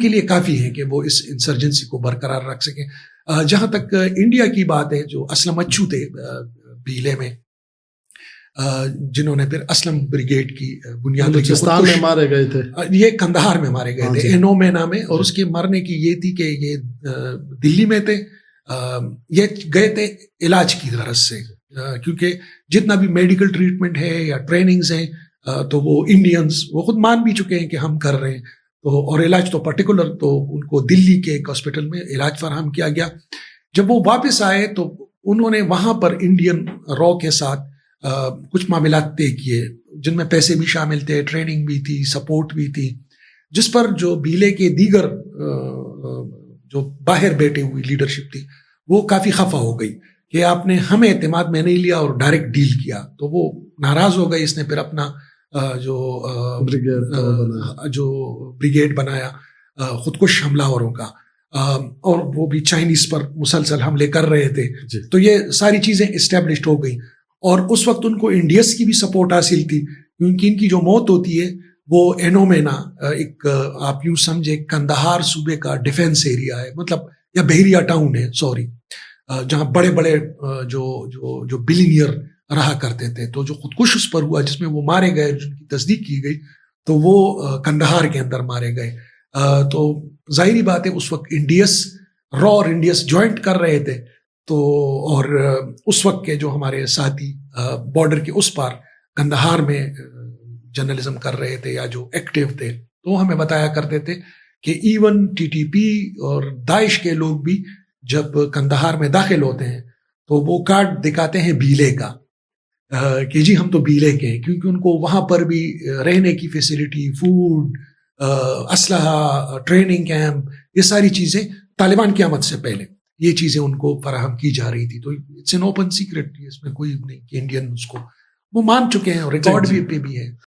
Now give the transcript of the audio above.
کے لیے کافی ہیں کہ وہ اس انسرجنسی کو برقرار رکھ سکیں. جہاں تک انڈیا کی بات ہے، جو اسلم اچھو تھے بیلے میں، جنہوں نے پھر اسلم بریگیڈ کی بنیاد بلوچستان میں مارے گئے تھے، یہ کندہار میں مارے گئے تھے، اینومینا میں. اور اس کے مرنے کی یہ تھی کہ یہ دلی میں تھے، یہ گئے تھے علاج کی غرض سے، کیونکہ جتنا بھی میڈیکل ٹریٹمنٹ ہے یا ٹریننگز ہیں تو وہ انڈینز وہ خود مان بھی چکے ہیں کہ ہم کر رہے ہیں. تو اور علاج تو پرٹیکولر تو ان کو دلی کے ایک ہاسپٹل میں علاج فراہم کیا گیا. جب وہ واپس آئے تو انہوں نے وہاں پر انڈین را کے ساتھ کچھ معاملات طے کیے، جن میں پیسے بھی شامل تھے، ٹریننگ بھی تھی، سپورٹ بھی تھی، جس پر جو بیلے کے دیگر جو باہر بیٹھے ہوئی لیڈرشپ تھی وہ کافی خفا ہو گئی کہ آپ نے ہمیں اعتماد میں نہیں لیا اور ڈائریکٹ ڈیل کیا. تو وہ ناراض ہو گئے. اس نے پھر اپنا جو بریگیڈ بنایا خودکش حملہ اوروں کا، اور وہ بھی چائنیز پر مسلسل حملے کر رہے تھے. تو یہ ساری چیزیں اسٹیبلشڈ ہو گئی، اور اس وقت ان کو انڈیس کی بھی سپورٹ حاصل تھی، کیونکہ ان کی جو موت ہوتی ہے وہ اینومینا، ایک آپ یوں سمجھے کندہار صوبے کا ڈیفینس ایریا ہے، مطلب یا بحریہ ٹاؤن ہے، سوری، جہاں بڑے بڑے جو بلینئر رہا کرتے تھے. تو جو خودکش اس پر ہوا، جس میں وہ مارے گئے، جن کی تصدیق کی گئی، تو وہ کندہار کے اندر مارے گئے. تو ظاہری بات ہے اس وقت انڈیس را اور انڈیس جوائنٹ کر رہے تھے. تو اور اس وقت کے جو ہمارے ساتھی بارڈر کے اس پار کندہار میں جرنلزم کر رہے تھے یا جو ایکٹیو تھے، تو ہمیں بتایا کرتے تھے کہ ایون ٹی ٹی پی اور داعش کے لوگ بھی جب کندہار میں داخل ہوتے ہیں تو وہ کارڈ دکھاتے ہیں بیلے کا، کہ جی ہم تو بیلے کے ہیں، کیونکہ ان کو وہاں پر بھی رہنے کی فیسلٹی، فوڈ، اسلحہ، ٹریننگ کیمپ، یہ ساری چیزیں طالبان کی آمد سے پہلے یہ چیزیں ان کو فراہم کی جا رہی تھی. تو اٹس این اوپن سیکرٹ، اس میں کوئی نہیں کہ انڈین اس کو وہ مان چکے ہیں، اور ریکارڈ بھی پہ بھی ہے.